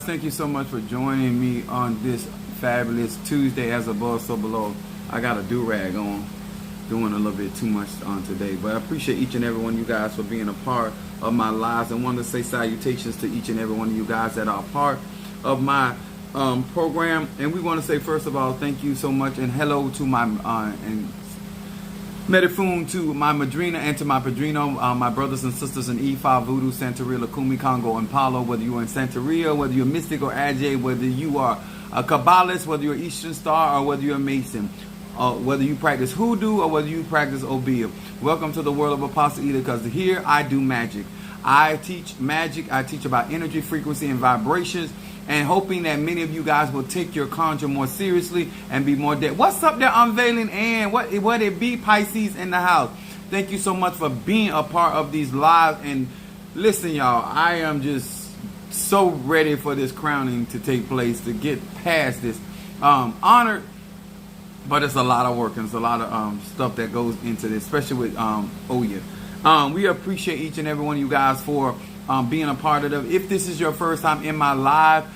Thank you so much for joining me on this fabulous Tuesday as above, so below. I got a do-rag on, doing a little bit too much on today, but I appreciate each and every one of you guys for being a part of my lives, and want to say salutations to each and every one of you guys that are a part of my program. And we want to say, first of all, thank you so much, and hello to my and Medifun, to my Madrina and to my Padrino, my brothers and sisters in Ifa, Voodoo, Santeria, Lukumi, Congo, and Palo. Whether you're in Santeria, whether you're Mystic or Ajay, whether you are a Kabbalist, whether you're Eastern Star, or whether you're a Mason, whether you practice Hoodoo or whether you practice Obeah. Welcome to the world of Apostle Eda, because here I do magic. I teach magic. I teach about energy, frequency, and vibrations, and hoping that many of you guys will take your conjure more seriously and be more dead. What's up there, Unveiling and what it be, Pisces in the house? Thank you so much for being a part of these lives. And listen, y'all, I am just so ready for this crowning to take place, to get past this. Honored, but it's a lot of work and it's a lot of stuff that goes into this, especially with Oya. We appreciate each and every one of you guys for being a part of it. If this is your first time in my lives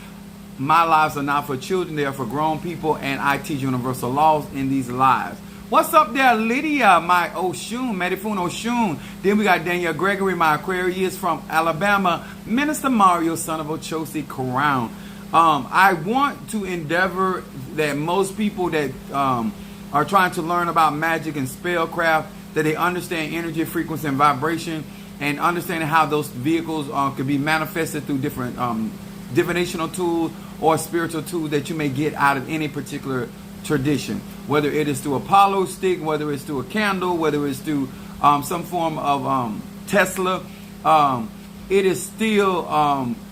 are not for children, they are for grown people, and I teach universal laws in these lives. What's up there, Lydia, my Oshun, Medifun Oshun. Then we got Daniel Gregory, my Aquarius from Alabama. Minister Mario, son of Ochosi Crown. I want to endeavor that most people that are trying to learn about magic and spellcraft, that they understand energy, frequency, and vibration, and understanding how those vehicles could be manifested through different divinational tools or spiritual tools that you may get out of any particular tradition. Whether it is through a Apollo stick, whether it's through a candle, whether it's through some form of Tesla, it is still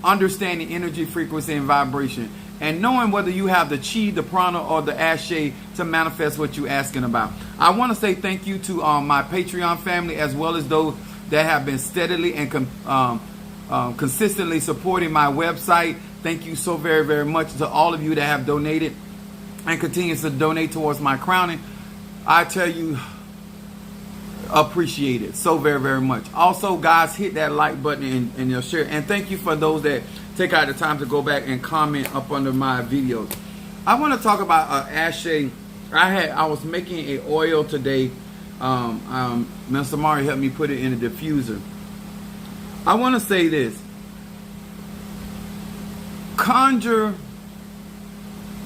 understanding energy, frequency, and vibration, and knowing whether you have the chi, the prana, or the ashe to manifest what you're asking about. I want to say thank you to my Patreon family, as well as those that have been steadily and consistently supporting my website. Thank you so very, very much to all of you that have donated and continues to donate towards my crowning. I tell you, appreciate it so very, very much. Also, guys, hit that like button and your share. And thank you for those that take out the time to go back and comment up under my videos. I want to talk about ashe. I was making a oil today. Mr. Mari helped me put it in a diffuser. I want to say this. Conjure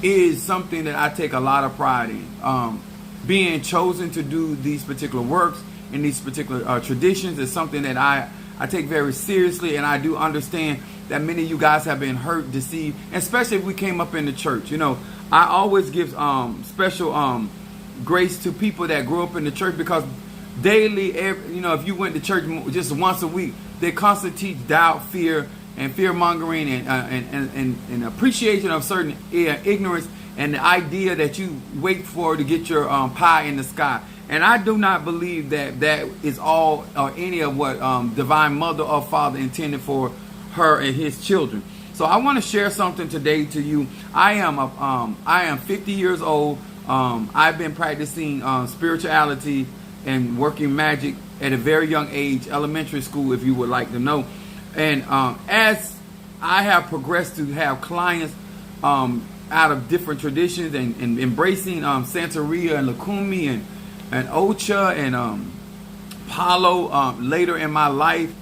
is something that I take a lot of pride in. Being chosen to do these particular works and these particular traditions is something that I take very seriously, and I do understand that many of you guys have been hurt, deceived, especially if we came up in the church. You know, I always give special grace to people that grew up in the church, because daily, if you went to church just once a week, they constantly teach doubt, fear, and fear mongering, and appreciation of certain ignorance, and the idea that you wait for to get your pie in the sky. And I do not believe that that is all or any of what Divine Mother or Father intended for her and His children. So I want to share something today to you. I am 50 years old. I've been practicing spirituality and working magic at a very young age, elementary school, if you would like to know. And as I have progressed to have clients out of different traditions and embracing Santeria and Lukumi and Ocha and Palo later in my life,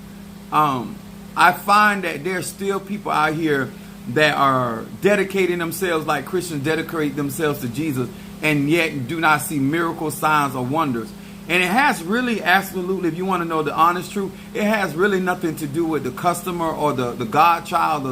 I find that there's still people out here that are dedicating themselves like Christians dedicate themselves to Jesus, and yet do not see miracles, signs, or wonders. And it has really, absolutely, if you want to know the honest truth, it has really nothing to do with the customer or the godchild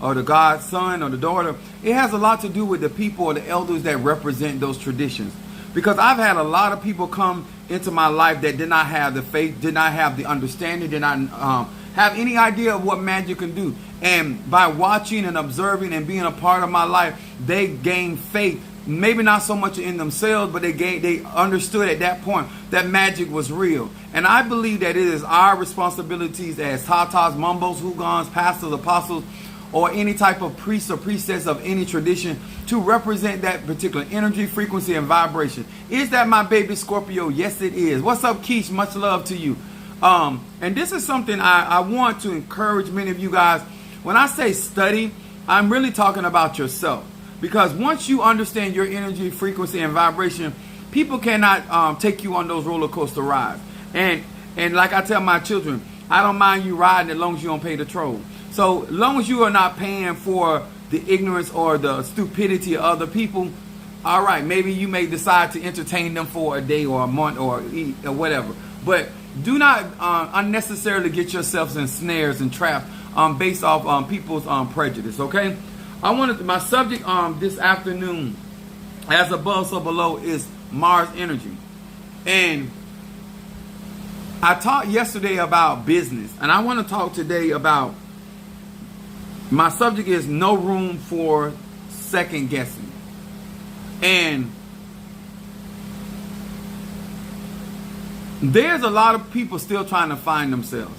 or the godson or the daughter. It has a lot to do with the people or the elders that represent those traditions. Because I've had a lot of people come into my life that did not have the faith, did not have the understanding, did not have any idea of what magic can do. And by watching and observing and being a part of my life, they gained faith. Maybe not so much in themselves, but they understood at that point that magic was real. And I believe that it is our responsibilities as tatas, mumbos, hugans, pastors, apostles, or any type of priest or priestess of any tradition to represent that particular energy, frequency, and vibration. Is that my baby Scorpio? Yes, it is. What's up, Keish? Much love to you. And this is something I want to encourage many of you guys. When I say study, I'm really talking about yourself. Because once you understand your energy, frequency, and vibration, people cannot take you on those roller coaster rides. And like I tell my children, I don't mind you riding as long as you don't pay the toll. So as long as you are not paying for the ignorance or the stupidity of other people, all right, maybe you may decide to entertain them for a day or a month or whatever. But do not unnecessarily get yourselves in snares and traps based off people's prejudice, okay? My subject this afternoon, as above so below, is Mars energy. And I talked yesterday about business, and I want to talk today about, my subject is no room for second guessing. And there's a lot of people still trying to find themselves.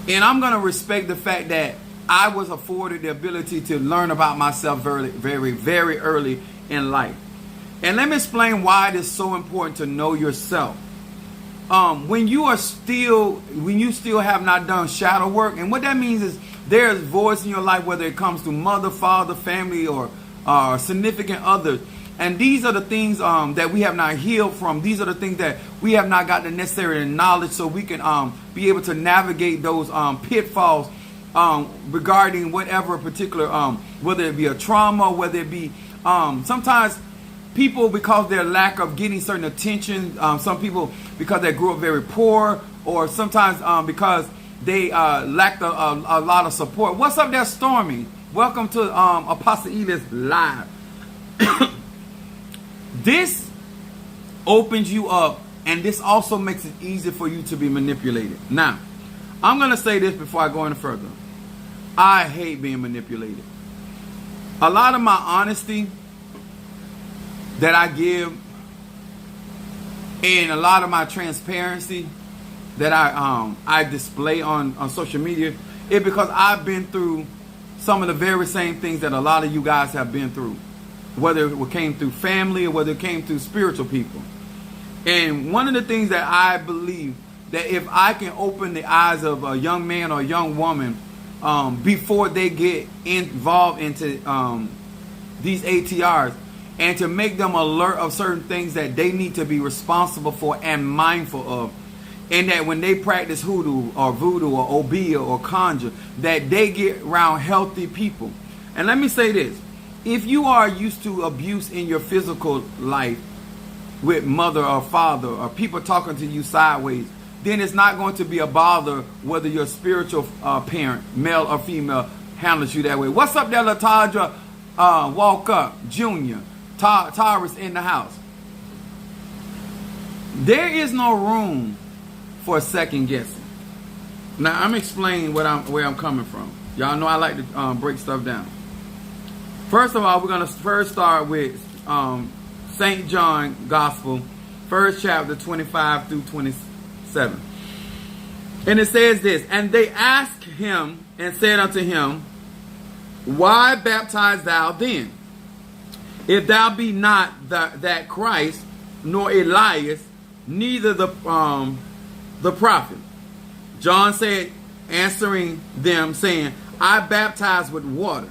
And I'm going to respect the fact that I was afforded the ability to learn about myself very, very, very early in life. And let me explain why it is so important to know yourself. When you still have not done shadow work, and what that means is there's voice in your life, whether it comes to mother, father, family, or significant others. And these are the things that we have not healed from. These are the things that we have not got the necessary knowledge so we can be able to navigate those pitfalls regarding whatever particular, whether it be a trauma, whether it be sometimes people, because their lack of getting certain attention, some people because they grew up very poor, or sometimes because they lacked a lot of support. What's up there, Stormy? Welcome to Apostle Elias Live. This opens you up, and this also makes it easy for you to be manipulated. Now, I'm going to say this before I go any further. I hate being manipulated. A lot of my honesty that I give, and a lot of my transparency that I display on social media, is because I've been through some of the very same things that a lot of you guys have been through, whether it came through family or whether it came through spiritual people. And one of the things that I believe, that if I can open the eyes of a young man or a young woman before they get involved into these ATRs, and to make them alert of certain things that they need to be responsible for and mindful of, and that when they practice hoodoo or voodoo or obeah or conjure, that they get around healthy people. And let me say this. If you are used to abuse in your physical life with mother or father or people talking to you sideways, then it's not going to be a bother whether your spiritual parent, male or female, handles you that way. What's up there, Latadra? Walk up, Junior. Taurus in the house. There is no room for second guessing. Now I'm explaining where I'm coming from. Y'all know I like to break stuff down. First of all, we're gonna first start with St. John Gospel, first chapter 25 through 27, and it says this: And they asked him and said unto him, Why baptize thou then? If thou be not that Christ, nor Elias, neither the prophet. John said, answering them, saying, I baptize with water,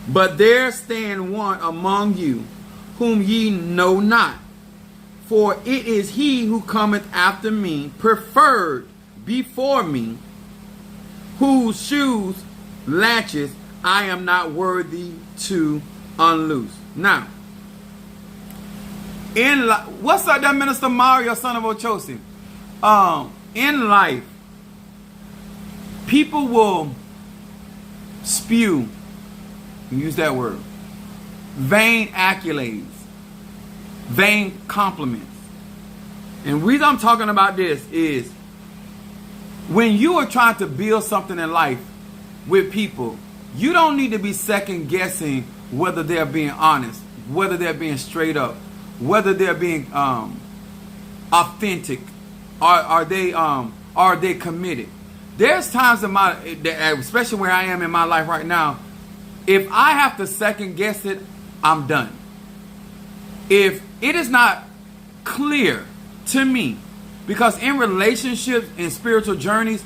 but there stand one among you, whom ye know not. For it is he who cometh after me, preferred before me, whose shoes latches I am not worthy to unloose. Now, what's up there, Minister Mario, son of Ochosi? In life, people will spew, use that word, vain accolades, vain compliments. And the reason I'm talking about this is when you are trying to build something in life with people, you don't need to be second guessing whether they're being honest, whether they're being straight up, whether they're being authentic, are they committed. There's times in especially where I am in my life right now, if I have to second guess it, I'm done. If it is not clear to me, because in relationships and spiritual journeys,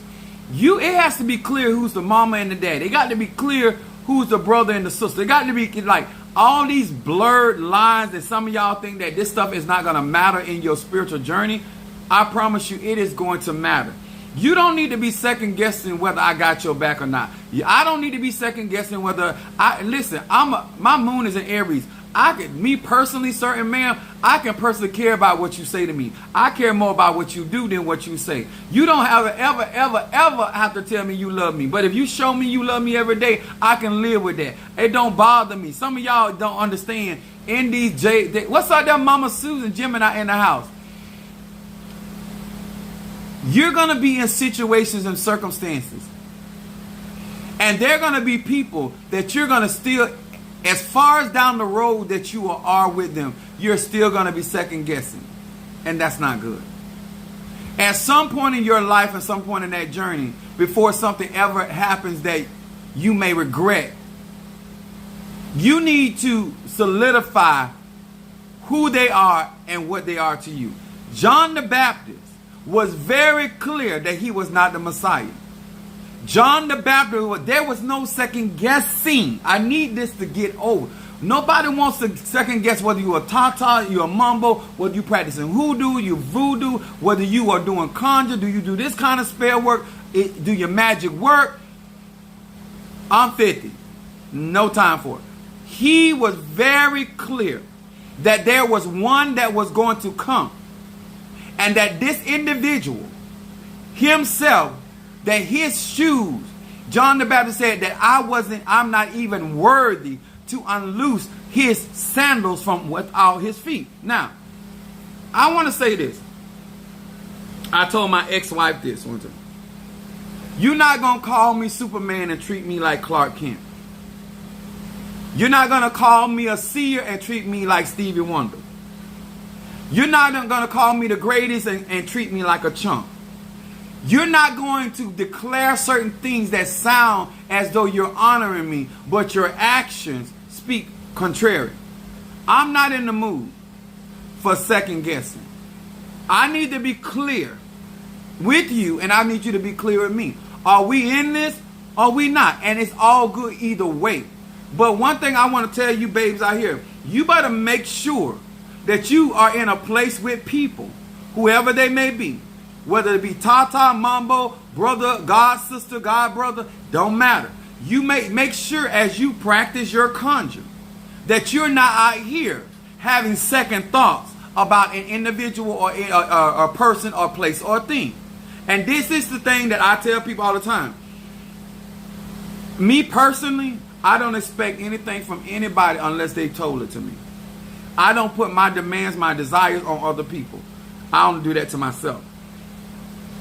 It has to be clear who's the mama and the dad. It got to be clear who's the brother and the sister. It got to be like all these blurred lines that some of y'all think that this stuff is not going to matter in your spiritual journey. I promise you it is going to matter. You don't need to be second guessing whether I got your back or not. I don't need to be second guessing whether my moon is in Aries. Me personally, certain ma'am, I can personally care about what you say to me. I care more about what you do than what you say. You don't ever have to tell me you love me. But if you show me you love me every day, I can live with that. It don't bother me. Some of y'all don't understand. In these what's up there, Mama Susan Gemini in the house? You're going to be in situations and circumstances. And there are going to be people that you're going to still, as far as down the road that you are with them, you're still going to be second guessing. And that's not good. At some point in your life and some point in that journey, before something ever happens that you may regret, you need to solidify who they are and what they are to you. John the Baptist was very clear that he was not the Messiah. John the Baptist, there was no second guessing. I need this to get over. Nobody wants to second guess whether you're a Tata, you're a Mambo, whether you practicing hoodoo, you voodoo, whether you are doing conjure, do you do this kind of spell work, do your magic work. I'm 50. No time for it. He was very clear that there was one that was going to come. And that this individual himself, that his shoes, John the Baptist said that I'm not even worthy to unloose his sandals from without his feet. Now, I want to say this. I told my ex-wife this one time. You're not going to call me Superman and treat me like Clark Kent. You're not going to call me a seer and treat me like Stevie Wonder. You're not going to call me the greatest and treat me like a chump. You're not going to declare certain things that sound as though you're honoring me, but your actions speak contrary. I'm not in the mood for second guessing. I need to be clear with you, and I need you to be clear with me. Are we in this? Or are we not? And it's all good either way. But one thing I want to tell you babes out here, you better make sure that you are in a place with people, whoever they may be, whether it be Tata, Mambo, brother, God, sister, God, brother, don't matter. You make sure as you practice your conjure that you're not out here having second thoughts about an individual or a person or place or thing. And this is the thing that I tell people all the time. Me personally, I don't expect anything from anybody unless they told it to me. I don't put my demands, my desires on other people. I don't do that to myself.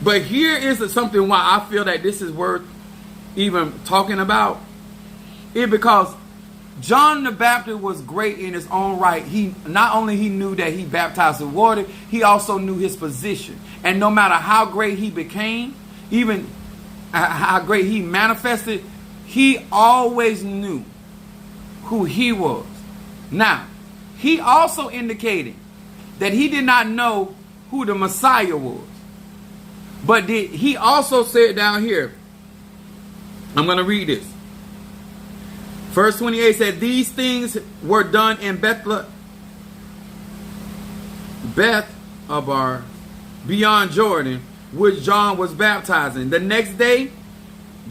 But here is something why I feel that this is worth even talking about. It's because John the Baptist was great in his own right. He not only he knew that he baptized with water, he also knew his position. And no matter how great he became, even how great he manifested, he always knew who he was. Now, he also indicated that he did not know who the Messiah was. But he also said down here, I'm going to read this. Verse 28 said, these things were done in Bethabar, beyond Jordan, which John was baptizing. The next day,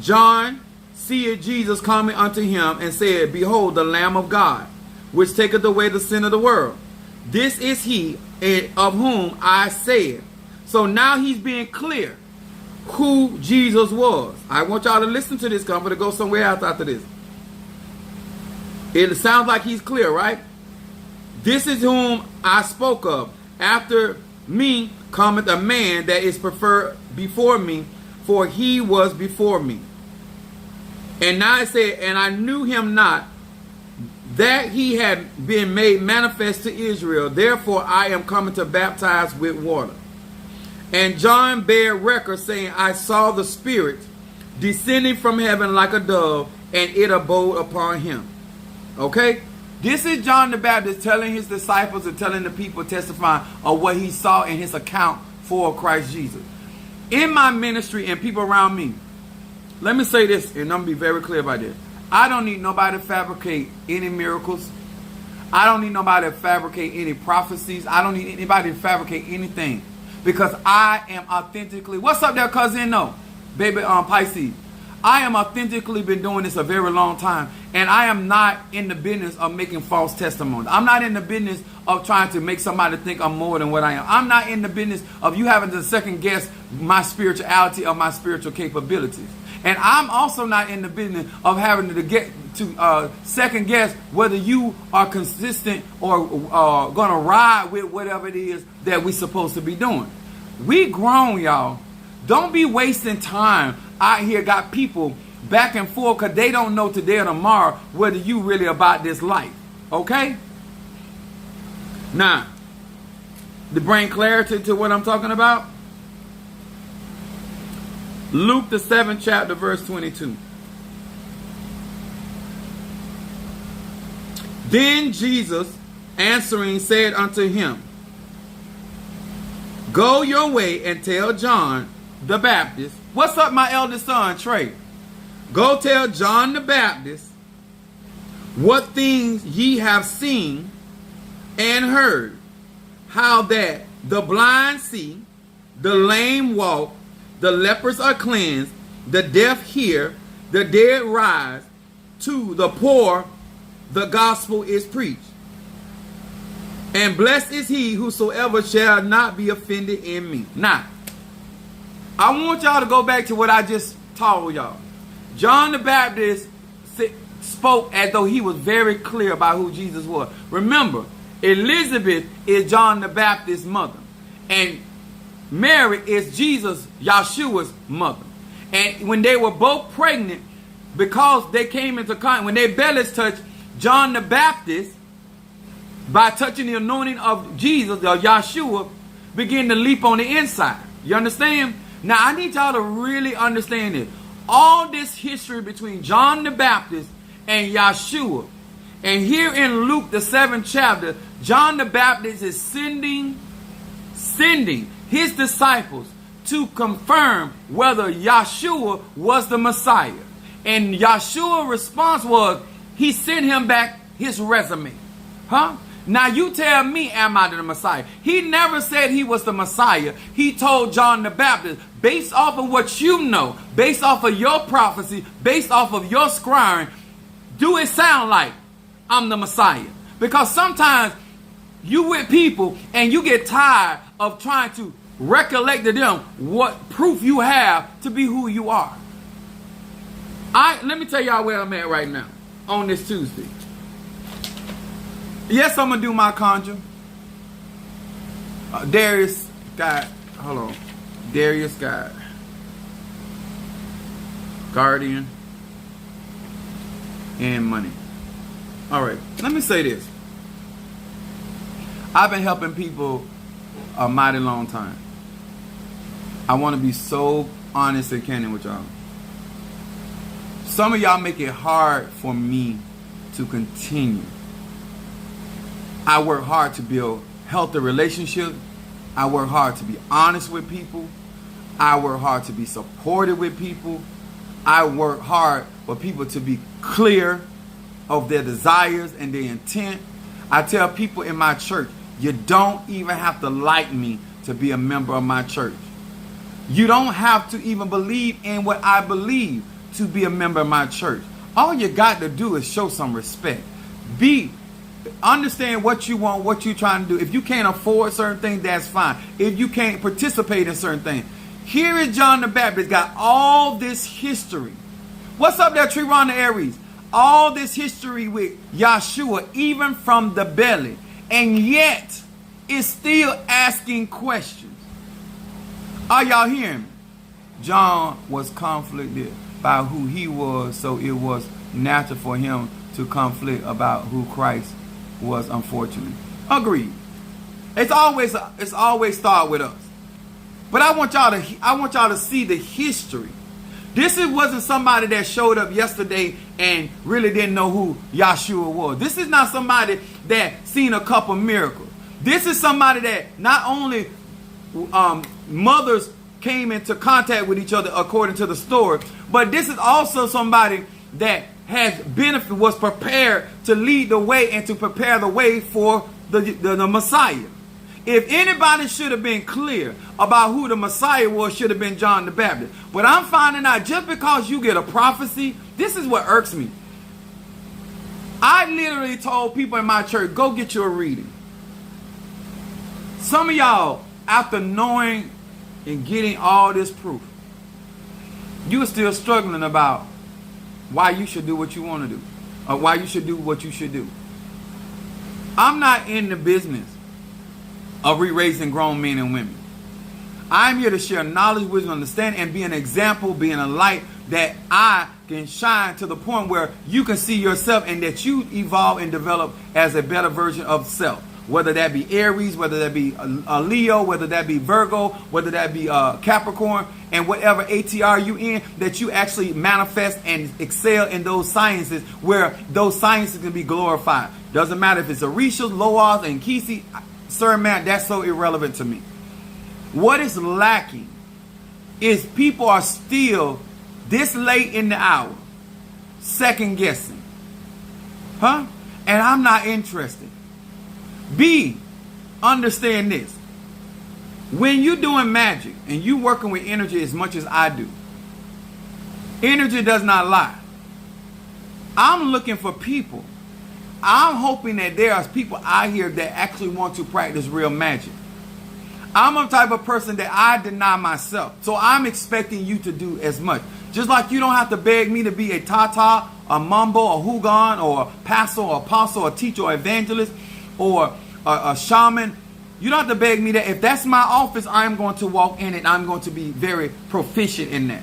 John seeth Jesus coming unto him and said, behold, the Lamb of God, which taketh away the sin of the world. This is he of whom I said. So now he's being clear who Jesus was. I want y'all to listen to this, because I'm going to go somewhere else after this. It sounds like he's clear, right? This is whom I spoke of. After me cometh a man that is preferred before me, for he was before me. And now it said, and I knew him not, that he had been made manifest to Israel. Therefore I am coming to baptize with water. And John bare record, saying, I saw the Spirit descending from heaven like a dove, and it abode upon him. Okay? This is John the Baptist telling his disciples and telling the people, testifying of what he saw in his account for Christ Jesus. In my ministry and people around me, let me say this, and I'm going to be very clear about this. I don't need nobody to fabricate any miracles. I don't need nobody to fabricate any prophecies. I don't need anybody to fabricate anything. Because I am authentically, what's up there, cousin? No, baby, Pisces. I am authentically been doing this a very long time. And I am not in the business of making false testimonies. I'm not in the business of trying to make somebody think I'm more than what I am. I'm not in the business of you having to second guess my spirituality or my spiritual capabilities. And I'm also not in the business of having to get to second guess whether you are consistent or going to ride with whatever it is that we're supposed to be doing. We grown, y'all. Don't be wasting time out here. Got people back and forth because they don't know today or tomorrow whether you really about this life. Okay? Now, to bring clarity to what I'm talking about, Luke the 7th chapter, verse 22. Then Jesus answering said unto him, Go your way and tell John the Baptist. What's up, my eldest son, Trey? Go tell John the Baptist what things ye have seen and heard, how that the blind see, the lame walk, the lepers are cleansed, the deaf hear, the dead rise, to the poor the gospel is preached. And blessed is he whosoever shall not be offended in me. Now, I want y'all to go back to what I just told y'all. John the Baptist spoke as though he was very clear about who Jesus was. Remember, Elizabeth is John the Baptist's mother. And Mary is Jesus, Yeshua's mother. And when they were both pregnant, because they came into contact, when their bellies touched, John the Baptist, by touching the anointing of Jesus, or Yeshua, began to leap on the inside. You understand? Now, I need y'all to really understand this. All this history between John the Baptist and Yeshua. And here in Luke, the 7th chapter, John the Baptist is sending his disciples to confirm whether Yeshua was the Messiah. And Yeshua's response was, he sent him back his resume. Huh? Now you tell me, am I the Messiah? He never said he was the Messiah. He told John the Baptist, based off of what you know, based off of your prophecy, based off of your scrying, do it sound like I'm the Messiah? Because sometimes you with people and you get tired of trying to recollect to them what proof you have to be who you are. Let me tell y'all where I'm at right now on this Tuesday. Yes, I'm going to do my conjure. Darius got, hold on. Darius got Guardian and money. All right, let me say this. I've been helping people a mighty long time. I want to be so honest and candid with y'all. Some of y'all make it hard for me to continue. I work hard to build healthy relationships. I work hard to be honest with people. I work hard to be supportive with people. I work hard for people to be clear of their desires and their intent. I tell people in my church, you don't even have to like me to be a member of my church. You don't have to even believe in what I believe to be a member of my church. All you got to do is show some respect. Understand what you want, what you're trying to do. If you can't afford certain things, that's fine. If you can't participate in certain things. Here is John the Baptist, got all this history. What's up there, Trevon Aries? All this history with Yeshua, even from the belly. And yet, is still asking questions. Are y'all hearing me? John was conflicted by who he was, so it was natural for him to conflict about who Christ was, unfortunately. Agreed. It's always start with us. But I want y'all to see the history. This wasn't somebody that showed up yesterday and really didn't know who Yeshua was. This is not somebody that seen a couple miracles. This is somebody that not only mothers came into contact with each other according to the story. But this is also somebody that has benefit, was prepared to lead the way and to prepare the way for the Messiah. If anybody should have been clear about who the Messiah was, should have been John the Baptist. But I'm finding out just because you get a prophecy, this is what irks me. I literally told people in my church, go get your reading. Some of y'all, after knowing and getting all this proof, you're still struggling about why you should do what you want to do, or why you should do what you should do. I'm not in the business of re-raising grown men and women. I'm here to share knowledge, wisdom, understanding, and be an example, being a light that I can shine to the point where you can see yourself and that you evolve and develop as a better version of self. Whether that be Aries, whether that be a Leo, whether that be Virgo, whether that be Capricorn, and whatever ATR you in, that you actually manifest and excel in those sciences where those sciences can be glorified. Doesn't matter if it's Orishas, Loas, and Kisi. Sir, man, that's so irrelevant to me. What is lacking is people are still this late in the hour second guessing. And I'm not interested. B, understand this. When you're doing magic and you working with energy as much as I do, energy does not lie. I'm looking for people. I'm hoping that there are people out here that actually want to practice real magic. I'm a type of person that I deny myself. So I'm expecting you to do as much. Just like you don't have to beg me to be a tata, a mumbo, a hugan, or a pastor, or apostle, or teacher, or evangelist, or a shaman. You don't have to beg me that. If that's my office, I'm going to walk in it. I'm going to be very proficient in that.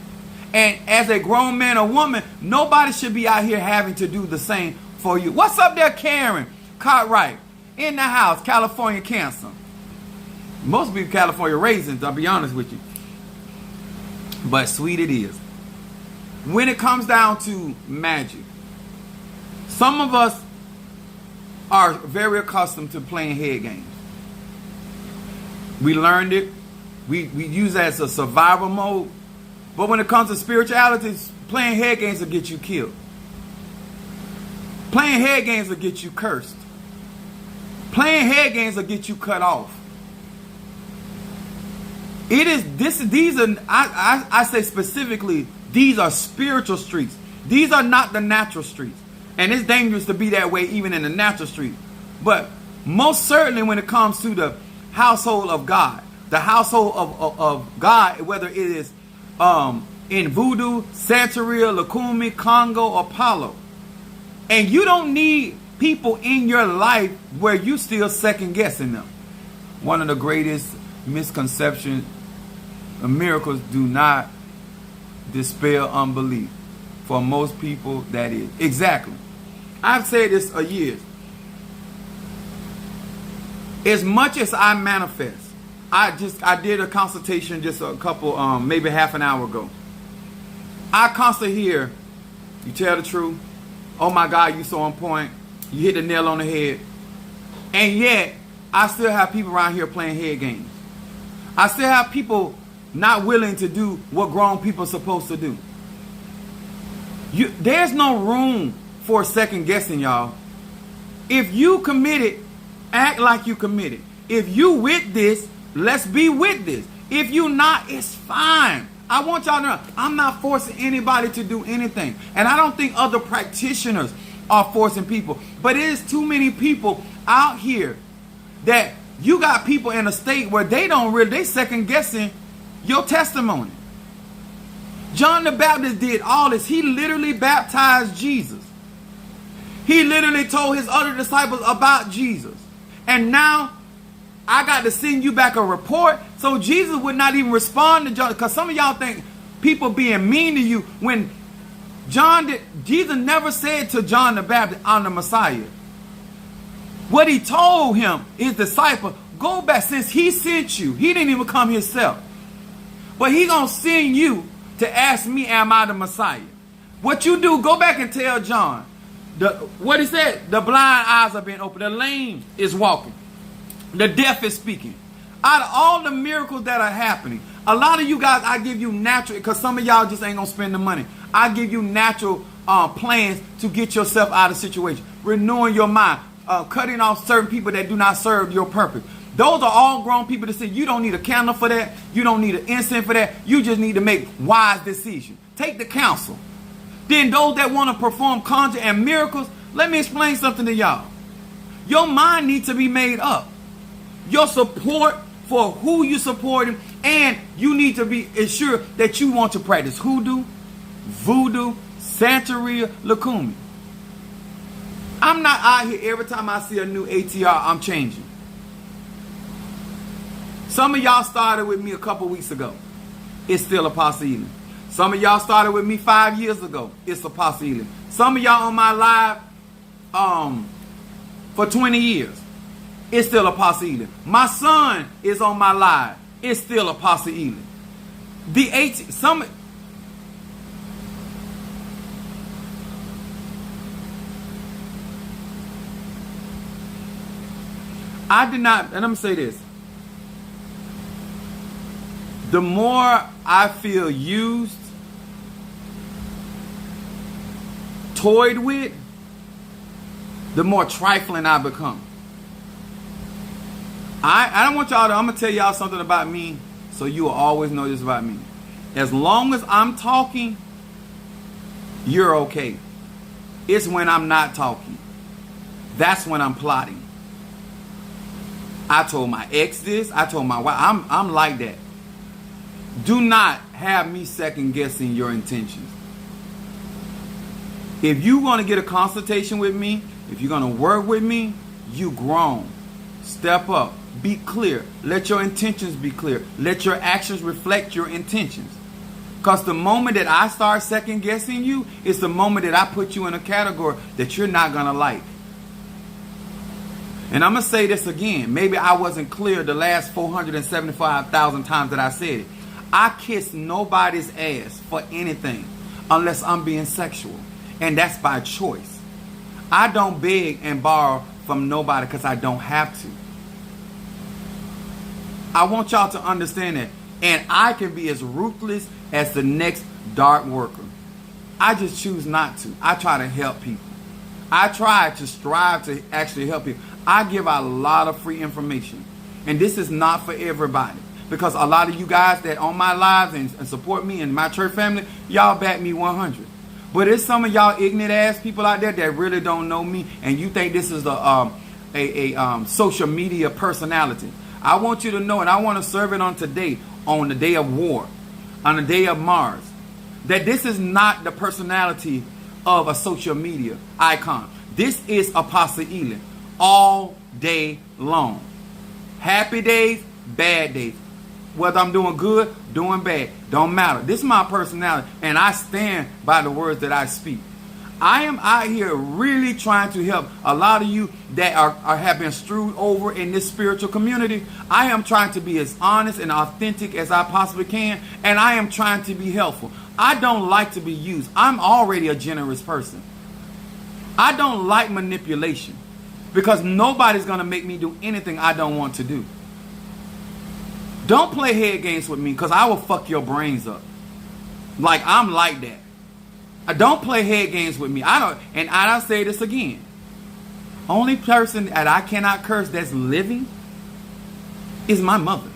And as a grown man or woman, nobody should be out here having to do the same for you. What's up there, Karen Cartwright? In the house, California Cancer. Most people California raisins, I'll be honest with you. But sweet it is. When it comes down to magic, some of us are very accustomed to playing head games. We learned it. We use it as a survival mode. But when it comes to spirituality, playing head games will get you killed. Playing head games will get you cursed. Playing head games will get you cut off. It is this. These are I say specifically, these are spiritual streets. These are not the natural streets, and it's dangerous to be that way even in the natural street. But most certainly when it comes to the household of God, the household of God, whether it is in Voodoo, Santeria, Lukumi, Congo, or Palo, and you don't need people in your life where you still second guessing them. One of the greatest misconceptions. Miracles do not dispel unbelief. For most people, that is. Exactly. I've said this for years. As much as I manifest, I did a consultation just a couple, maybe half an hour ago. I constantly hear, you tell the truth. Oh my God, you so on point. You hit the nail on the head. And yet, I still have people around here playing head games. I still have people not willing to do what grown people are supposed to do. There's no room for second guessing, y'all. If you committed, act like you committed. If you with this, let's be with this. If you not, it's fine. I want y'all to know, I'm not forcing anybody to do anything. And I don't think other practitioners are forcing people. But it is too many people out here that you got people in a state where they second guessing your testimony. John the Baptist did all this. He literally baptized Jesus. He literally told his other disciples about Jesus. And now I got to send you back a report. So Jesus would not even respond to John. Because some of y'all think people being mean to you when Jesus never said to John the Baptist, I'm the Messiah. What he told him, his disciple, go back. Since he sent you, he didn't even come himself. But he gonna send you to ask me, am I the Messiah? What you do, go back and tell John. What he said, the blind eyes are being opened. The lame is walking. The deaf is speaking. Out of all the miracles that are happening, A lot of you guys, I give you natural, because some of y'all just ain't going to spend the money. I give you natural plans to get yourself out of situation. Renewing your mind. Cutting off certain people that do not serve your purpose. Those are all grown people that say you don't need a candle for that. You don't need an incense for that. You just need to make wise decisions. Take the counsel. Then those that want to perform conjure and miracles, let me explain something to y'all. Your mind needs to be made up. Your support for who you supporting, and you need to be assured that you want to practice hoodoo, voodoo, Santeria, Lukumi. I'm not out here every time I see a new ATR, I'm changing. Some of y'all started with me a couple weeks ago. It's still Apostle Ely. Some of y'all started with me 5 years ago. It's Apostle Ely. Some of y'all on my live for 20 years. It's still Apostle Ely. My son is on my live. It's still Apostle Ely. I did not, and I'm going to say this. The more I feel used, toyed with, the more trifling I become. I don't want y'all to, I'm going to tell y'all something about me so you will always know this about me. As long as I'm talking, you're okay. It's when I'm not talking. That's when I'm plotting. I told my ex this. I told my wife. I'm like that. Do not have me second guessing your intentions. If you're going to get a consultation with me, if you're going to work with me, you grown. Step up. Be clear. Let your intentions be clear. Let your actions reflect your intentions. Because the moment that I start second guessing you, it's the moment that I put you in a category that you're not going to like. And I'm going to say this again. Maybe I wasn't clear the last 475,000 times that I said it. I kiss nobody's ass for anything unless I'm being sexual. And that's by choice. I don't beg and borrow from nobody because I don't have to. I want y'all to understand that. And I can be as ruthless as the next dark worker. I just choose not to. I try to help people. I try to strive to actually help people. I give out a lot of free information. And this is not for everybody. Because a lot of you guys that on my lives and support me and my church family, y'all back me 100. But there's some of y'all ignorant ass people out there that really don't know me. And you think this is a social media personality. I want you to know, and I want to serve it on today, on the day of war, on the day of Mars, that this is not the personality of a social media icon. This is Apostle Ely all day long. Happy days, bad days. Whether I'm doing good, doing bad, don't matter. This is my personality, and I stand by the words that I speak. I am out here really trying to help a lot of you that have been strewed over in this spiritual community. I am trying to be as honest and authentic as I possibly can, and I am trying to be helpful. I don't like to be used. I'm already a generous person. I don't like manipulation because nobody's going to make me do anything I don't want to do. Don't play head games with me because I will fuck your brains up. Like, I'm like that. Don't play head games with me. And I'll say this again. Only person that I cannot curse that's living is my mother.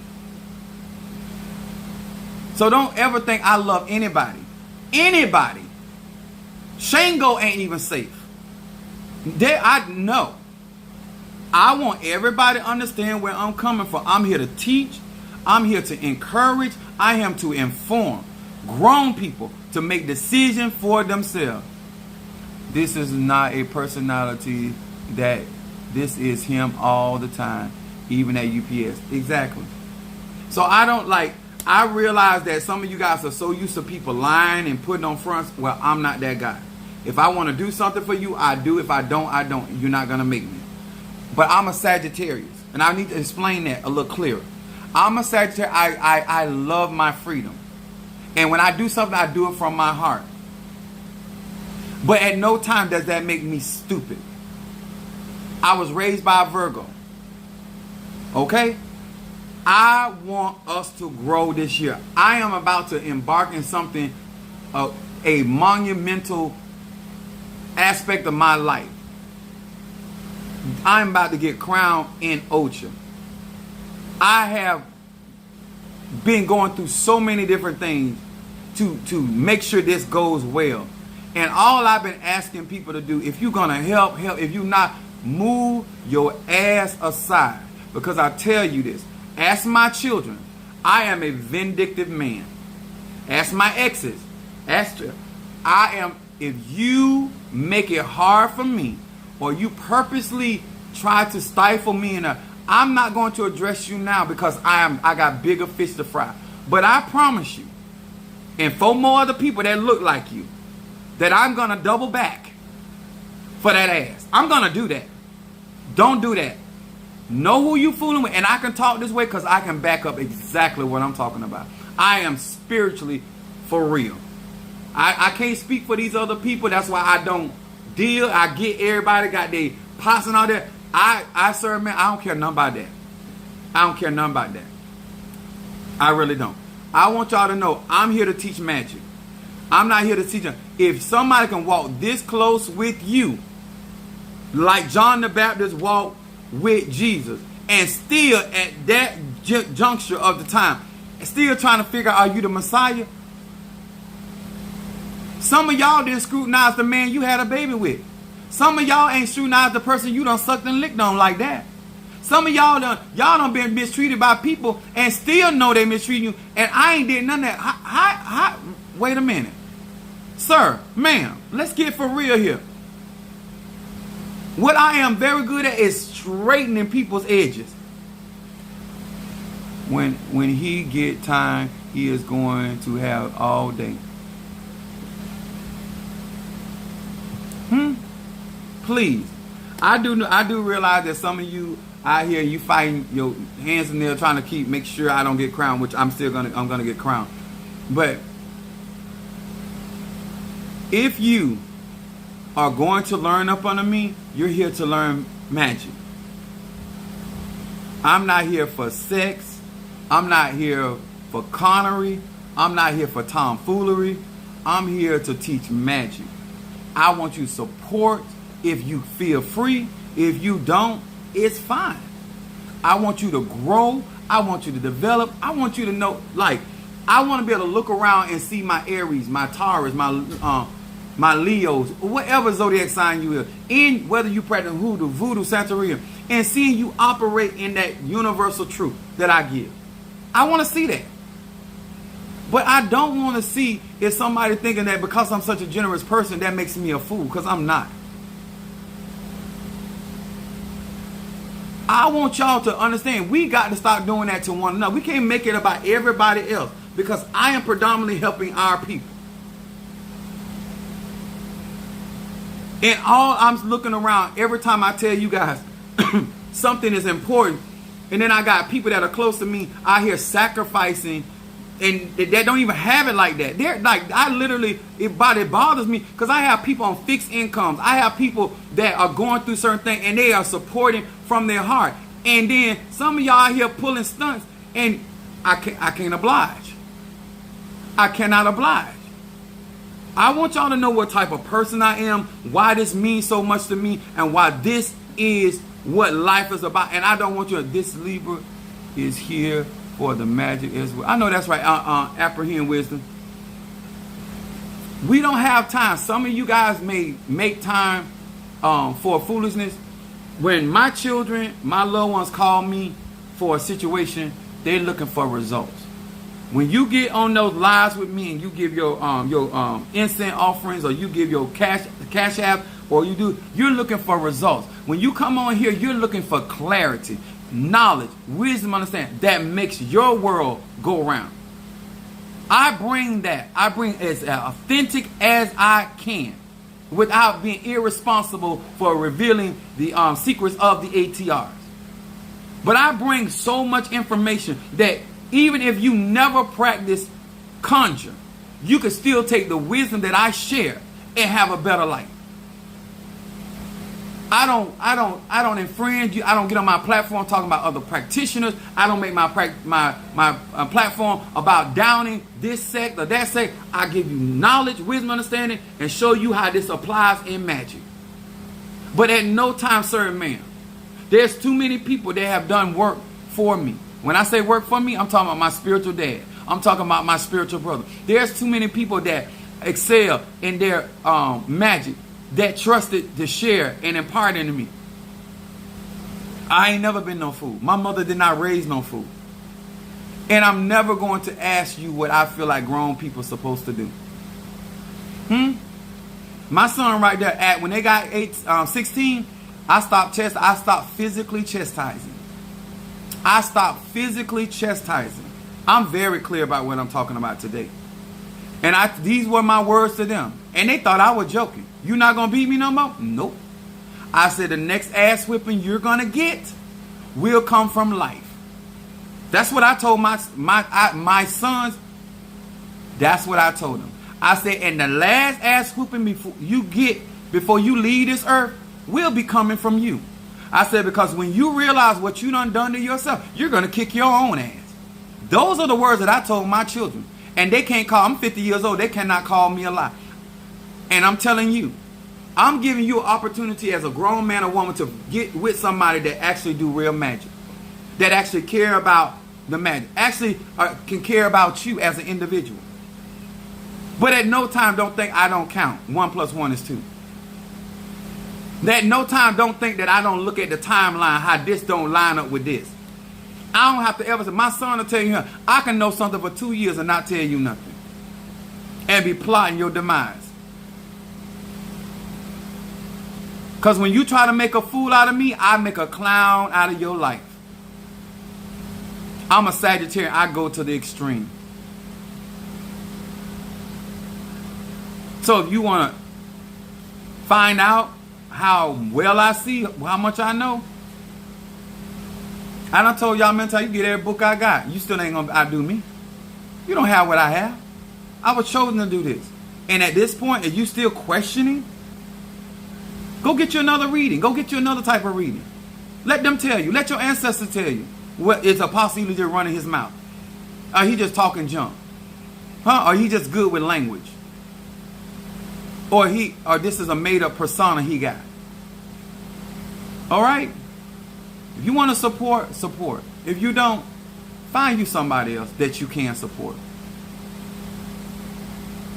So don't ever think I love anybody. Anybody. Shango ain't even safe. I know. I want everybody to understand where I'm coming from. I'm here to teach. I'm here to encourage. I am to inform grown people to make decisions for themselves. This is not a personality that this is him all the time, even at UPS. Exactly. So I realize that some of you guys are so used to people lying and putting on fronts. Well, I'm not that guy. If I want to do something for you, I do. If I don't, I don't. You're not going to make me. But I'm a Sagittarius, and I need to explain that a little clearer. I'm a Sagittarius. I love my freedom. And when I do something, I do it from my heart. But at no time does that make me stupid. I was raised by a Virgo. Okay? I want us to grow this year. I am about to embark in something, a monumental aspect of my life. I'm about to get crowned in Ocha. I have been going through so many different things to make sure this goes well. And all I've been asking people to do, if you're going to help. If you're not, move your ass aside. Because I tell you this, ask my children, I am a vindictive man. Ask my exes. If you make it hard for me, or you purposely try to stifle me, I'm not going to address you now because I got bigger fish to fry. But I promise you, and 4 more other people that look like you, that I'm going to double back for that ass. I'm going to do that. Don't do that. Know who you fooling with. And I can talk this way because I can back up exactly what I'm talking about. I am spiritually for real. I can't speak for these other people. That's why I don't deal. I get everybody got their pots and all that. I serve, man. I don't care nothing about that. I don't care nothing about that. I really don't. I want y'all to know I'm here to teach magic. I'm not here to teach them. If somebody can walk this close with you, like John the Baptist walked with Jesus, and still at that juncture of the time, still trying to figure out, are you the Messiah? Some of y'all didn't scrutinize the man you had a baby with. Some of y'all ain't scrutinized the person you done sucked and licked on like that. Some of y'all done been mistreated by people and still know they mistreat you, and I ain't did none of that. Wait a minute. Sir, ma'am, let's get for real here. What I am very good at is straightening people's edges. When he get time, he is going to have all day. Please. I do realize that some of you out here, you fighting your hands in there trying to make sure I don't get crowned, which I'm gonna get crowned. But if you are going to learn up under me, you're here to learn magic. I'm not here for sex. I'm not here for connery. I'm not here for tomfoolery. I'm here to teach magic. I want you to support if you feel free. If you don't, it's fine. I want you to grow. I want you to develop. I want you to know, like, I want to be able to look around and see my Aries, my Taurus, my Leos, whatever zodiac sign you are in, whether you practice voodoo, Santeria, and seeing you operate in that universal truth that I give. I want to see that. But I don't want to see if somebody thinking that because I'm such a generous person, that makes me a fool, because I'm not. I want y'all to understand, we got to stop doing that to one another. We can't make it about everybody else, because I am predominantly helping our people. And all I'm looking around, every time I tell you guys something is important, and then I got people that are close to me out here sacrificing, and they don't even have it like that. They're like, I literally, it bothers me, because I have people on fixed incomes. I have people that are going through certain things, and they are supporting from their heart. And then some of y'all out here pulling stunts, and I can't oblige. I cannot oblige. I want y'all to know what type of person I am, why this means so much to me, and why this is what life is about. And I don't want you to, this Libra is here for the magic as well. I know that's right. Apprehend wisdom. We don't have time. Some of you guys may make time for foolishness. When my children, my loved ones call me for a situation, they're looking for results. When you get on those lives with me and you give your incense offerings, or you give your cash app, or you're looking for results. When you come on here, you're looking for clarity, knowledge, wisdom, understanding that makes your world go around. I bring that. I bring as authentic as I can, without being irresponsible for revealing the secrets of the ATRs. But I bring so much information that even if you never practice conjure, you can still take the wisdom that I share and have a better life. I don't infringe you. I don't get on my platform talking about other practitioners. I don't make my platform about downing this sect or that sect. I give you knowledge, wisdom, understanding, and show you how this applies in magic. But at no time, sir and ma'am, there's too many people that have done work for me. When I say work for me, I'm talking about my spiritual dad. I'm talking about my spiritual brother. There's too many people that excel in their magic, that trusted to share and impart into me. I ain't never been no fool. My mother did not raise no fool. And I'm never going to ask you what I feel like grown people are supposed to do. My son right there, when they got 16, I stopped physically chastising. I stopped physically chastising. I'm very clear about what I'm talking about today. And these were my words to them. And they thought I was joking. You not going to beat me no more? Nope. I said the next ass whipping you're going to get will come from life. That's what I told my sons. That's what I told them. I said, and the last ass whooping before you leave this earth will be coming from you. I said, because when you realize what you done to yourself, you're going to kick your own ass. Those are the words that I told my children. And they can't I'm 50 years old. They cannot call me a lie. And I'm telling you, I'm giving you an opportunity as a grown man or woman to get with somebody that actually do real magic. That actually care about the magic. Actually can care about you as an individual. But at no time don't think I don't count. 1 + 1 is 2. At no time don't think that I don't look at the timeline, how this don't line up with this. I don't have to ever say, my son will tell you, I can know something for 2 years and not tell you nothing. And be plotting your demise. Because when you try to make a fool out of me, I make a clown out of your life. I'm a Sagittarius. I go to the extreme. So if you want to find out how well I see, how much I know, I done told y'all mental, you get every book I got. You still ain't going to outdo me. You don't have what I have. I was chosen to do this. And at this point, if you still questioning, go get you another reading. Go get you another type of reading. Let them tell you. Let your ancestors tell you. What is Apostle Ely just running his mouth? Or he just talking junk? Or he just good with language? Or this is a made up persona he got? All right? If you want to support. If you don't, find you somebody else that you can support.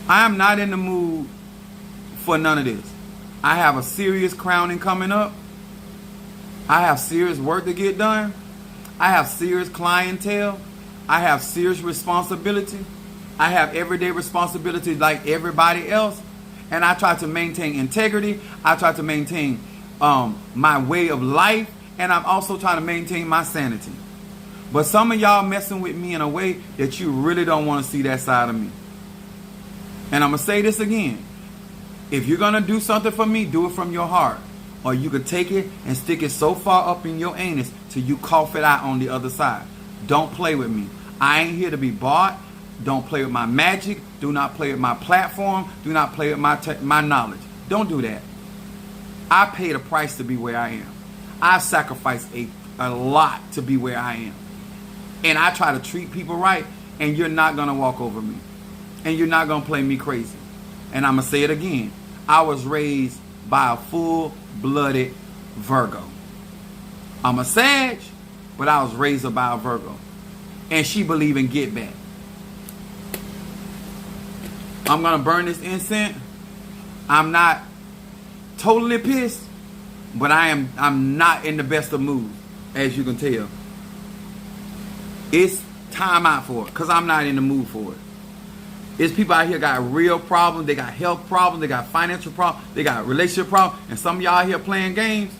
I am not in the mood for none of this. I have a serious crowning coming up. I have serious work to get done. I have serious clientele. I have serious responsibility. I have everyday responsibility like everybody else. And I try to maintain integrity. I try to maintain my way of life. And I'm also trying to maintain my sanity. But some of y'all messing with me in a way that you really don't want to see that side of me. And I'm going to say this again. If you're going to do something for me, do it from your heart. Or you could take it and stick it so far up in your anus till you cough it out on the other side. Don't play with me. I ain't here to be bought. Don't play with my magic. Do not play with my platform. Do not play with my knowledge. Don't do that. I paid a price to be where I am. I sacrificed a lot to be where I am. And I try to treat people right, and you're not going to walk over me. And you're not going to play me crazy. And I'm going to say it again. I was raised by a full-blooded Virgo. I'm a Sag, but I was raised by a Virgo. And she believe in get back. I'm going to burn this incense. I'm not totally pissed, but I'm not in the best of moods, as you can tell. It's time out for it, because I'm not in the mood for it. It's people out here got real problems. They got health problems. They got financial problems. They got relationship problems. And some of y'all here playing games.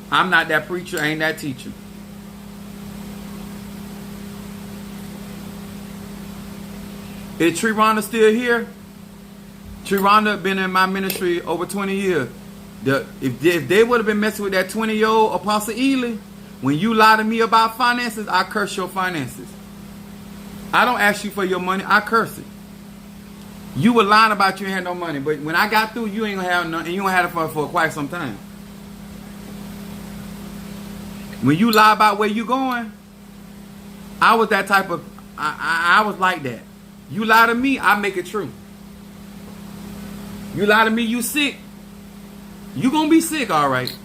I'm not that preacher. I ain't that teacher. Is Tree Rhonda still here? Tree Rhonda been in my ministry over 20 years. If they would have been messing with that 20-year-old Apostle Ely, when you lie to me about finances, I curse your finances. I don't ask you for your money. I curse it. You were lying about you ain't had no money, but when I got through, you ain't gonna have none, and you gonna have it for quite some time. When you lie about where you going, I was that type of, I was like that. You lie to me, I make it true. You lie to me, you sick. You gonna be sick, all right.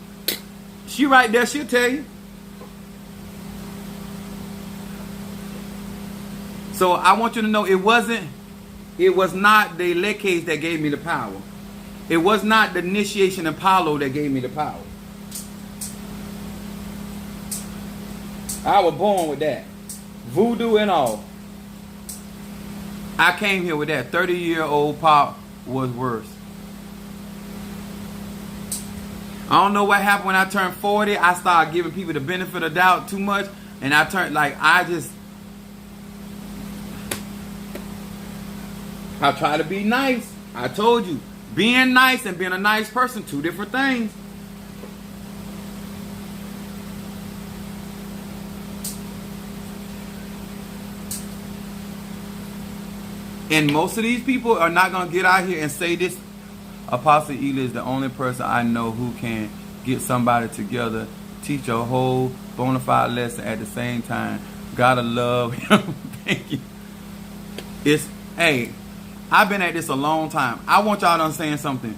She right there, she'll tell you. So I want you to know it was not the elect case that gave me the power. It was not the initiation Apollo that gave me the power. I was born with that. Voodoo and all. I came here with that. 30-year-old pop was worse. I don't know what happened when I turned 40. I started giving people the benefit of doubt too much. And I turned, like, I try to be nice. I told you, being nice and being a nice person, two different things. And most of these people are not going to get out here and say this. Apostle Ely is the only person I know who can get somebody together, teach a whole bona fide lesson at the same time. Gotta love him. Thank you. Hey, I've been at this a long time. I want y'all to understand something.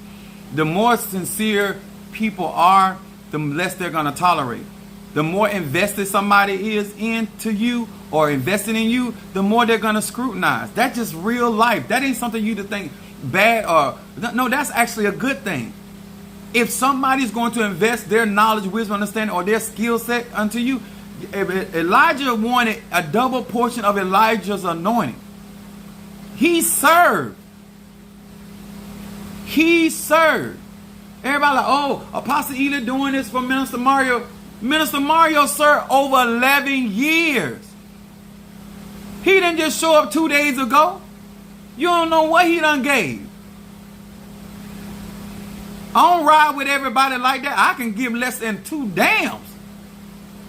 The more sincere people are, the less they're going to tolerate. The more invested somebody is into you or investing in you, the more they're going to scrutinize. That's just real life. That ain't something you to think bad or... No, that's actually a good thing. If somebody's going to invest their knowledge, wisdom, understanding, or their skill set unto you, Elijah wanted a double portion of Elijah's anointing. He served. He served. Everybody like, oh, Apostle Ely doing this for Minister Mario. Minister Mario served over 11 years. He didn't just show up 2 days ago. You don't know what he done gave. I don't ride with everybody like that. I can give less than 2 damns.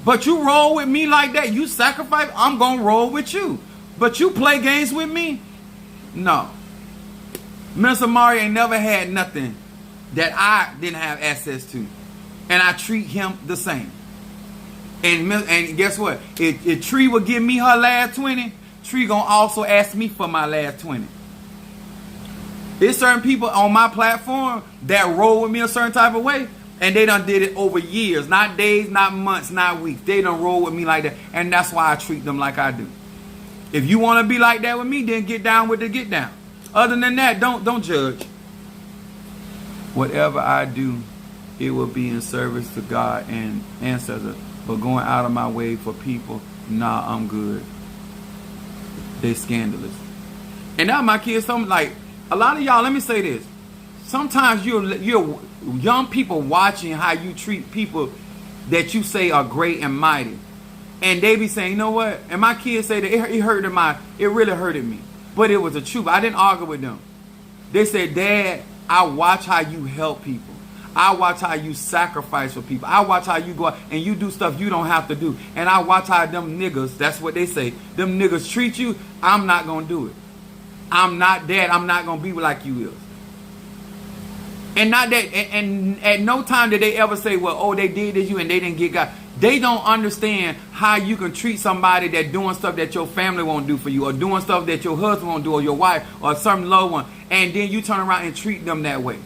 But you roll with me like that, you sacrifice, I'm going to roll with you. But you play games with me? No. Minister Mario ain't never had nothing that I didn't have access to. And I treat him the same. And guess what? If Tree will give me her last 20, Tree gonna also ask me for my last 20. There's certain people on my platform that roll with me a certain type of way, and they done did it over years, not days, not months, not weeks. They done roll with me like that, and that's why I treat them like I do. If you want to be like that with me, then get down with the get down. Other than that, don't judge. Whatever I do, it will be in service to God and ancestors. But going out of my way for people, nah, I'm good. They scandalous. And now my kids, like a lot of y'all, let me say this. Sometimes you're young people watching how you treat people that you say are great and mighty. And they be saying, you know what? And my kids say that it really hurted me. But it was the truth. I didn't argue with them. They said, Dad, I watch how you help people. I watch how you sacrifice for people. I watch how you go out and you do stuff you don't have to do. And I watch how them niggas, that's what they say, them niggas treat you. I'm not going to do it. I'm not Dad. I'm not going to be like you is. And not that, and at no time did they ever say, well, oh, they did this you and they didn't get God. They don't understand how you can treat somebody that doing stuff that your family won't do for you, or doing stuff that your husband won't do, or your wife, or some loved one, and then you turn around and treat them that way.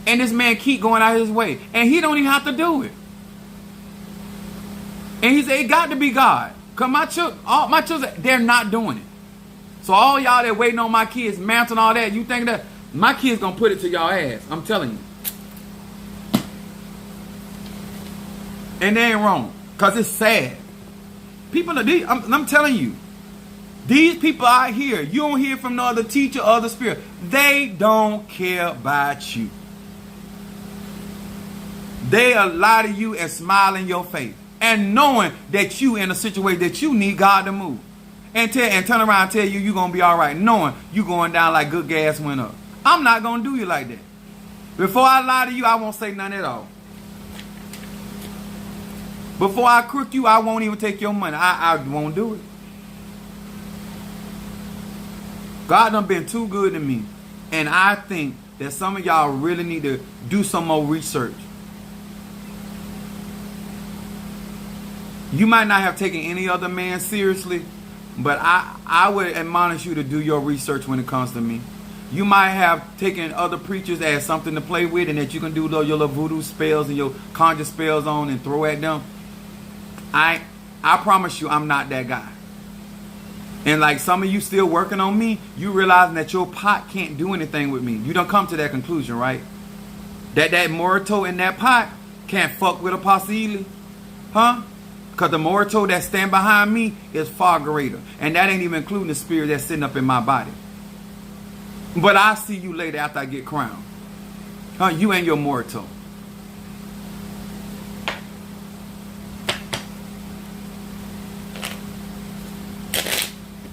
And this man keep going out his way, and he don't even have to do it. And he said, it got to be God. Because all my children, they're not doing it. So all y'all that waiting on my kids, mounting all that, you think that my kids gonna put it to y'all ass. I'm telling you. And they ain't wrong. Because it's sad. People are these, I'm telling you. These people out here, you don't hear from no other teacher or other spirit. They don't care about you. They'll lie to you and smile in your face. And knowing that you in a situation that you need God to move. And turn around and tell you you're going to be all right. Knowing you going down like good gas went up. I'm not going to do you like that. Before I lie to you, I won't say nothing at all. Before I crook you, I won't even take your money. I won't do it. God done been too good to me. And I think that some of y'all really need to do some more research. You might not have taken any other man seriously, but I would admonish you to do your research when it comes to me. You might have taken other preachers as something to play with and that you can do your little voodoo spells and your conjure spells on and throw at them. I promise you I'm not that guy. And like some of you still working on me, you realizing that your pot can't do anything with me. You don't come to that conclusion, right? That Morito in that pot can't fuck with Apostle Ely. Huh? Because the Morito that stand behind me is far greater. And that ain't even including the spirit that's sitting up in my body. But I'll see you later after I get crowned. Huh? You and your Morito.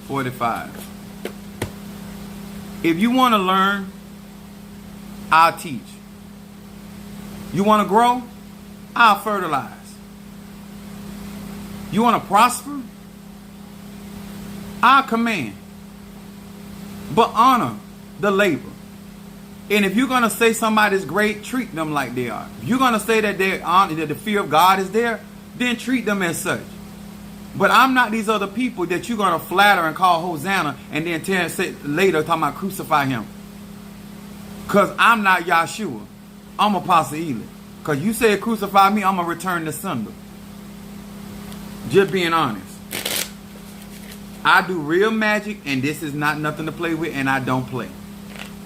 $45. If you want to learn, I'll teach. You want to grow? I'll fertilize. You want to prosper? I'll command. But honor the labor. And if you're going to say somebody's great, treat them like they are. If you're going to say that that the fear of God is there, then treat them as such. But I'm not these other people that you're going to flatter and call Hosanna and then say later talking about crucify him. Because I'm not Yahshua. I'm Apostle Ely. Because you say crucify me, I'm going to return the sender. Just being honest. I do real magic and this is not nothing to play with and I don't play.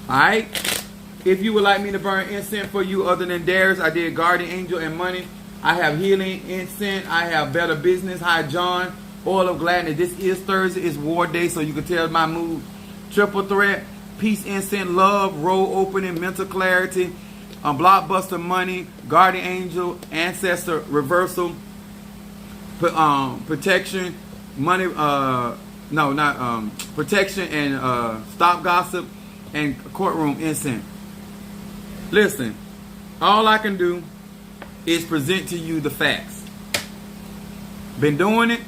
Alright? If you would like me to burn incense for you other than theirs, I did guardian angel and money. I have healing incense. I have better business. Hi John. Oil of gladness. This is Thursday. It's war day, so you can tell my mood. Triple threat. Peace incense. Love. Roll opening. Mental clarity. Blockbuster money. Guardian angel. Ancestor reversal. Protection. Money. Protection and stop gossip. And courtroom incense. Listen. All I can do is present to you the facts. Been doing it.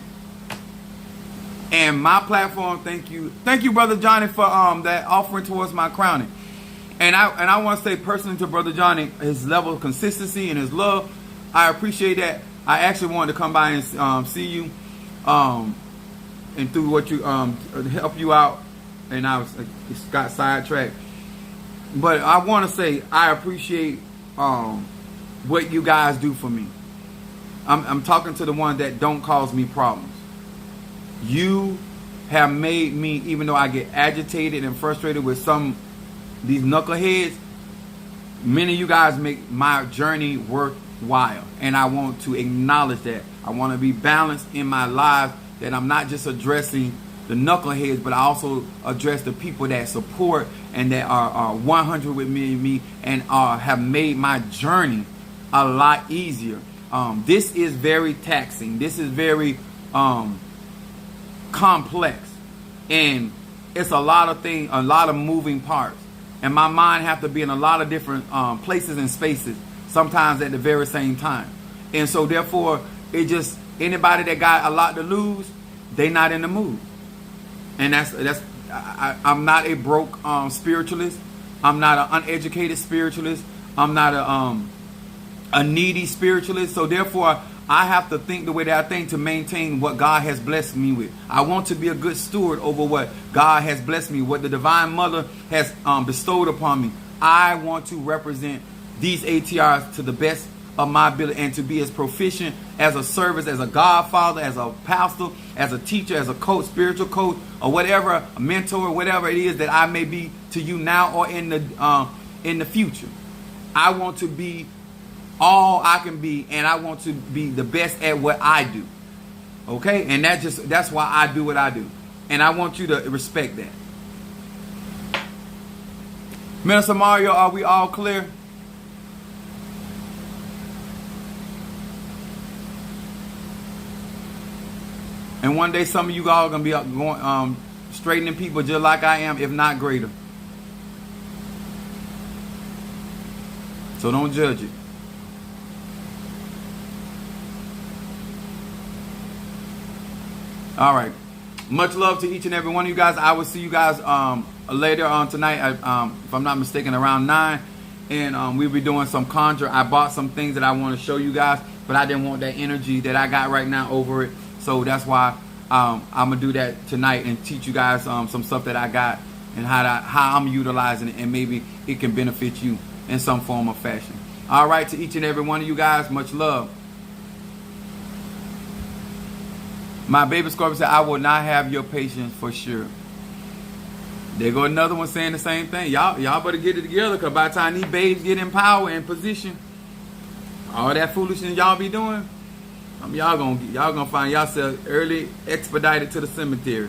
And my platform, thank you, Brother Johnny, for that offering towards my crowning. And I want to say personally to Brother Johnny, his level of consistency and his love, I appreciate that. I actually wanted to come by and see you, and through what you help you out, and I got sidetracked. But I want to say I appreciate what you guys do for me. I'm talking to the ones that don't cause me problems. You have made me, even though I get agitated and frustrated with these knuckleheads, many of you guys make my journey worthwhile. And I want to acknowledge that. I want to be balanced in my life, that I'm not just addressing the knuckleheads, but I also address the people that support and that are 100 with me and have made my journey a lot easier. This is very taxing. This is very complex, and it's a lot of things, a lot of moving parts, and my mind have to be in a lot of different places and spaces, sometimes at the very same time. And so therefore, it just, anybody that got a lot to lose, they not in the mood. And I'm not a broke spiritualist. I'm not an uneducated spiritualist. I'm not a needy spiritualist. So therefore, I have to think the way that I think to maintain what God has blessed me with. I want to be a good steward over what God has blessed me, what the Divine Mother has bestowed upon me. I want to represent these ATRs to the best of my ability and to be as proficient as a service, as a godfather, as a pastor, as a teacher, as a coach, spiritual coach, or whatever, a mentor, whatever it is that I may be to you now or in the future. I want to be all I can be, and I want to be the best at what I do. Okay? And that's why I do what I do. And I want you to respect that. Minister Mario, are we all clear? And one day some of you all are going to be going straightening people just like I am, if not greater. So don't judge it. All right. Much love to each and every one of you guys. I will see you guys later on tonight, if I'm not mistaken, around 9. and we'll be doing some conjure. I bought some things that I want to show you guys, but I didn't want that energy that I got right now over it. So that's why I'm gonna do that tonight and teach you guys some stuff that I got and how I'm utilizing it, and maybe it can benefit you in some form or fashion. All right, to each and every one of you guys, much love. My baby Scorpio said, I will not have your patience for sure. There go another one saying the same thing. Y'all better get it together, because by the time these babes get in power and position, all that foolishness y'all be doing, y'all gonna find yourself early expedited to the cemetery.